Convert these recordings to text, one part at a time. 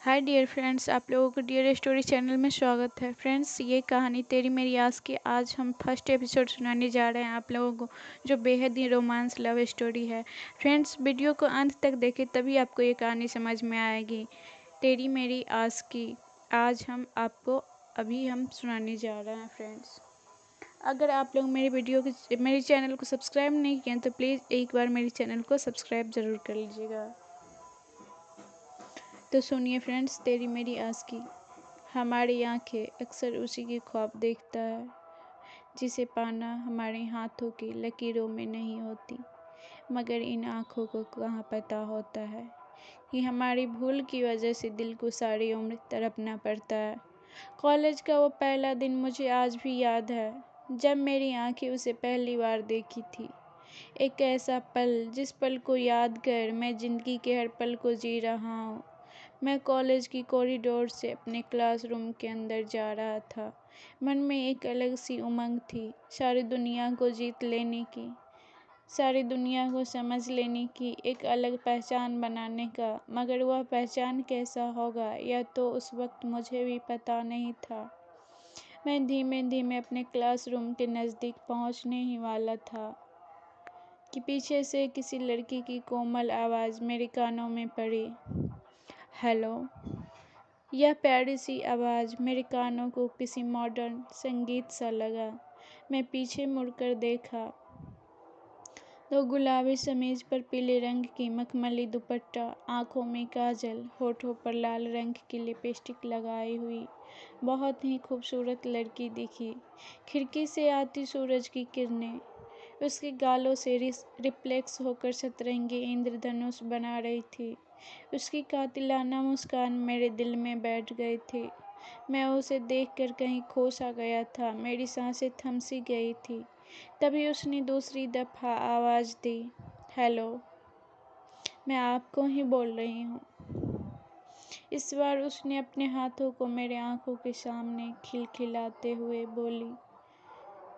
Hi dear friends, आप लोगों को डियर स्टोरी चैनल में स्वागत है। फ्रेंड्स, ये कहानी तेरी मेरी आस की आज हम फर्स्ट एपिसोड सुनाने जा रहे हैं आप लोगों को, जो बेहद ही रोमांस लव स्टोरी है। फ्रेंड्स, वीडियो को अंत तक देखें तभी आपको ये कहानी समझ में आएगी। तेरी मेरी आस की आज हम आपको अभी हम सुनाने जा रहे हैं। फ्रेंड्स, अगर आप लोग मेरे चैनल को सब्सक्राइब नहीं किए तो प्लीज़ एक बार मेरे चैनल को सब्सक्राइब ज़रूर कर लीजिएगा। तो सुनिए फ्रेंड्स, तेरी मेरी आस की। हमारी आंखें अक्सर उसी की ख्वाब देखता है जिसे पाना हमारे हाथों की लकीरों में नहीं होती। मगर इन आँखों को कहाँ पता होता है कि हमारी भूल की वजह से दिल को सारी उम्र तड़पना पड़ता है। कॉलेज का वो पहला दिन मुझे आज भी याद है, जब मेरी आंखें उसे पहली बार देखी थी। एक ऐसा पल जिस पल को याद कर मैं ज़िंदगी के हर पल को जी रहा हूँ। मैं कॉलेज की कॉरिडोर से अपने क्लासरूम के अंदर जा रहा था। मन में एक अलग सी उमंग थी, सारी दुनिया को जीत लेने की, सारी दुनिया को समझ लेने की, एक अलग पहचान बनाने का। मगर वह पहचान कैसा होगा यह तो उस वक्त मुझे भी पता नहीं था। मैं धीमे धीमे अपने क्लासरूम के नज़दीक पहुंचने ही वाला था कि पीछे से किसी लड़की की कोमल आवाज़ मेरे कानों में पड़ी। हेलो। यह प्यारी सी आवाज़ मेरे कानों को किसी मॉडर्न संगीत सा लगा। मैं पीछे मुड़कर देखा तो गुलाबी समीज पर पीले रंग की मखमली दुपट्टा, आंखों में काजल, होठों पर लाल रंग की लिपस्टिक लगाई हुई बहुत ही खूबसूरत लड़की दिखी। खिड़की से आती सूरज की किरणें उसके गालों से रिफ्लेक्स होकर सतरंगी इंद्रधनुष बना रही थी। उसकी कातिलाना मुस्कान मेरे दिल में बैठ गई थी। मैं उसे देखकर कहीं खो सा गया था। मेरी सांसें थम सी गई थी। तभी उसने दूसरी दफ़ा आवाज़ दी, हेलो। मैं आपको ही बोल रही हूँ। इस बार उसने अपने हाथों को मेरे आंखों के सामने खिलखिलाते हुए बोली।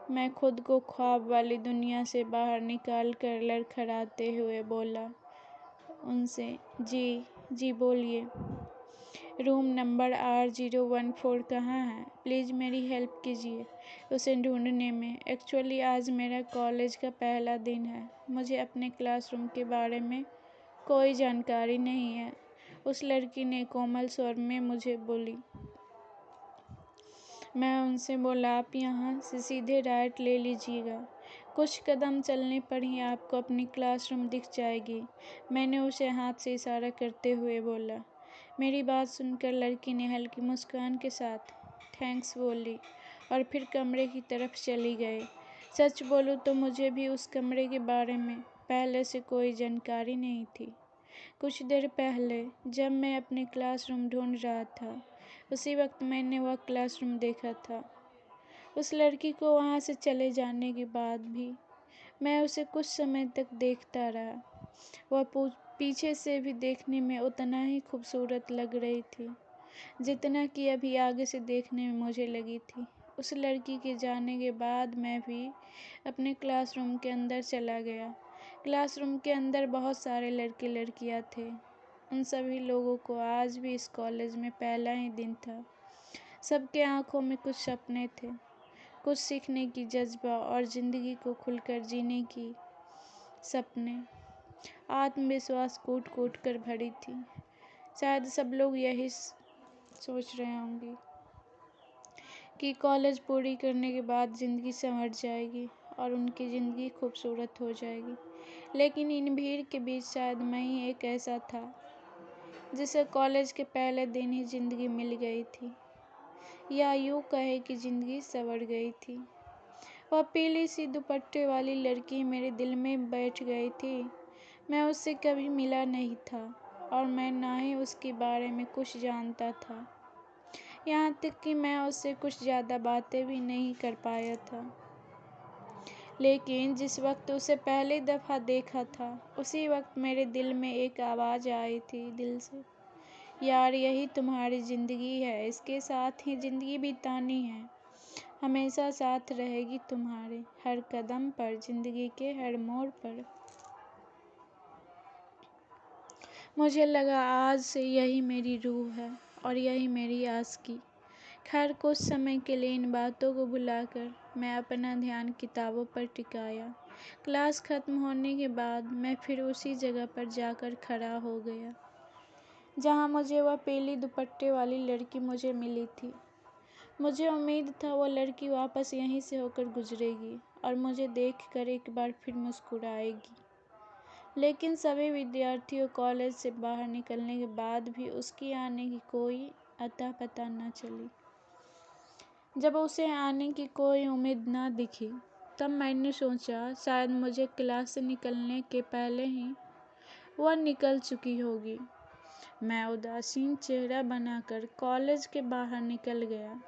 मैं खुद को ख्वाब वाली दुनिया से बाहर निकाल कर लड़खड़ाते हुए बोला उनसे, जी बोलिए। रूम नंबर R014 कहाँ है? प्लीज़ मेरी हेल्प कीजिए उसे ढूंढने में। एक्चुअली आज मेरा कॉलेज का पहला दिन है। मुझे अपने क्लासरूम के बारे में कोई जानकारी नहीं है, उस लड़की ने कोमल स्वर में मुझे बोली। मैं उनसे बोला, आप यहाँ से सीधे राइट ले लीजिएगा। कुछ कदम चलने पर ही आपको अपनी क्लासरूम दिख जाएगी। मैंने उसे हाथ से इशारा करते हुए बोला। मेरी बात सुनकर लड़की ने हल्की मुस्कान के साथ थैंक्स बोली और फिर कमरे की तरफ चली गई। सच बोलूँ तो मुझे भी उस कमरे के बारे में पहले से कोई जानकारी नहीं थी। कुछ देर पहले जब मैं अपने क्लासरूम ढूंढ रहा था, उसी वक्त मैंने वह क्लासरूम देखा था। उस लड़की को वहाँ से चले जाने के बाद भी मैं उसे कुछ समय तक देखता रहा। वह पीछे से भी देखने में उतना ही खूबसूरत लग रही थी जितना कि अभी आगे से देखने में मुझे लगी थी। उस लड़की के जाने के बाद मैं भी अपने क्लासरूम के अंदर चला गया। क्लासरूम के अंदर बहुत सारे लड़के लड़कियां थे। उन सभी लोगों को आज भी इस कॉलेज में पहला ही दिन था। सबके आंखों में कुछ सपने थे, कुछ सीखने की जज्बा और ज़िंदगी को खुलकर जीने की सपने। आत्मविश्वास कूट कूट कर भरी थी। शायद सब लोग यही सोच रहे होंगे कि कॉलेज पूरी करने के बाद ज़िंदगी संवर जाएगी और उनकी ज़िंदगी खूबसूरत हो जाएगी। लेकिन इन भीड़ के बीच शायद मैं ही एक ऐसा था जिसे कॉलेज के पहले दिन ही ज़िंदगी मिल गई थी, या यूँ कहे कि ज़िंदगी संवर गई थी। वह पीली सी दुपट्टे वाली लड़की मेरे दिल में बैठ गई थी। मैं उससे कभी मिला नहीं था और मैं ना ही उसके बारे में कुछ जानता था। यहाँ तक कि मैं उससे कुछ ज़्यादा बातें भी नहीं कर पाया था। लेकिन जिस वक्त उसे पहली दफ़ा देखा था, उसी वक्त मेरे दिल में एक आवाज़ आई थी दिल से, यार यही तुम्हारी ज़िंदगी है, इसके साथ ही ज़िंदगी बितानी है। हमेशा साथ रहेगी तुम्हारे हर कदम पर, ज़िंदगी के हर मोड़ पर। मुझे लगा आज से यही मेरी रूह है और यही मेरी आशिकी। खैर कुछ समय के लिए इन बातों को भुलाकर मैं अपना ध्यान किताबों पर टिकाया। क्लास खत्म होने के बाद मैं फिर उसी जगह पर जाकर खड़ा हो गया जहाँ मुझे वह पीली दुपट्टे वाली लड़की मुझे मिली थी। मुझे उम्मीद था वो लड़की वापस यहीं से होकर गुजरेगी और मुझे देखकर एक बार फिर मुस्कुराएगी। लेकिन सभी विद्यार्थियों कॉलेज से बाहर निकलने के बाद भी उसकी आने की कोई अता पता न चली। जब उसे आने की कोई उम्मीद न दिखी तब मैंने सोचा शायद मुझे क्लास से निकलने के पहले ही वह निकल चुकी होगी। मैं उदासीन चेहरा बनाकर कॉलेज के बाहर निकल गया।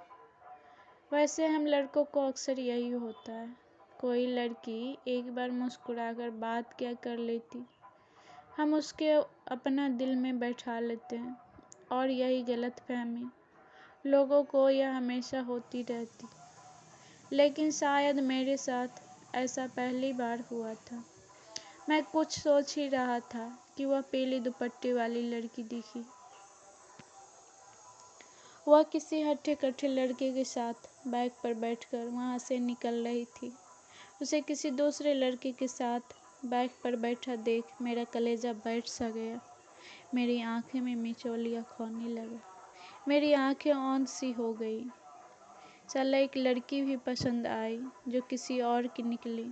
वैसे हम लड़कों को अक्सर यही होता है, कोई लड़की एक बार मुस्कुराकर बात क्या कर लेती, हम उसके अपना दिल में बैठा लेते हैं और यही गलतफहमी लोगों को यह हमेशा होती रहती। लेकिन शायद मेरे साथ ऐसा पहली बार हुआ था। मैं कुछ सोच ही रहा था कि वह पीली दुपट्टे वाली लड़की दिखी। वह किसी हट्टे-कट्टे लड़के के साथ बाइक पर बैठकर वहाँ से निकल रही थी। उसे किसी दूसरे लड़के के साथ बाइक पर बैठा देख मेरा कलेजा बैठ सा गया। मेरी आंखें में मिचौलियाँ खोने लगा। मेरी आंखें औंध सी हो गई। साला एक लड़की भी पसंद आई जो किसी और की निकली।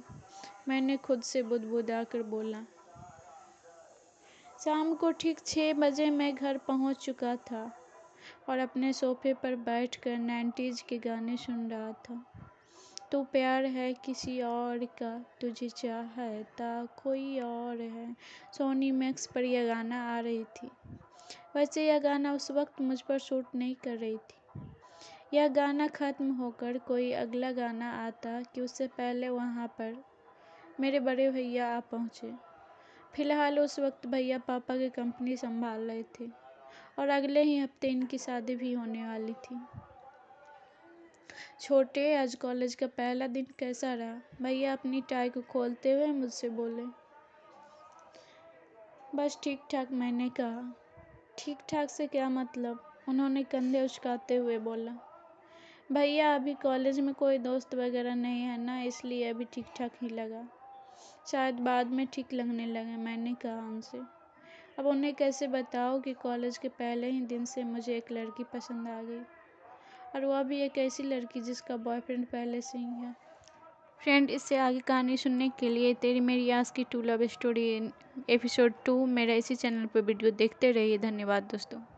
मैंने खुद से बुदबुदाकर बोला। शाम को ठीक 6 बजे मैं घर पहुंच चुका था और अपने सोफे पर बैठकर 90s के गाने सुन रहा था। तू प्यार है किसी और का, तुझे चाहता कोई और है, सोनी मैक्स पर यह गाना आ रही थी। वैसे यह गाना उस वक्त मुझ पर सूट नहीं कर रही थी। यह गाना ख़त्म होकर कोई अगला गाना आता कि उससे पहले वहाँ पर मेरे बड़े भैया आ पहुँचे। फ़िलहाल उस वक्त भैया पापा की कंपनी संभाल रहे थे और अगले ही हफ्ते इनकी शादी भी होने वाली थी। छोटे, आज कॉलेज का पहला दिन कैसा रहा? भैया अपनी टाई को खोलते हुए मुझसे बोले। बस ठीक ठाक, मैंने कहा। ठीक ठाक से क्या मतलब? उन्होंने कंधे उचकाते हुए बोला। भैया अभी कॉलेज में कोई दोस्त वगैरह नहीं है ना, इसलिए अभी ठीक ठाक ही लगा। शायद बाद में ठीक लगने लगे, मैंने कहा उनसे। अब उन्हें कैसे बताओ कि कॉलेज के पहले ही दिन से मुझे एक लड़की पसंद आ गई, और वह भी एक ऐसी लड़की जिसका बॉयफ्रेंड पहले से ही है। फ्रेंड, इससे आगे कहानी सुनने के लिए तेरी मेरी आशिकी 2 लव स्टोरी एपिसोड 2 मेरा इसी चैनल पर वीडियो देखते रहिए। धन्यवाद दोस्तों।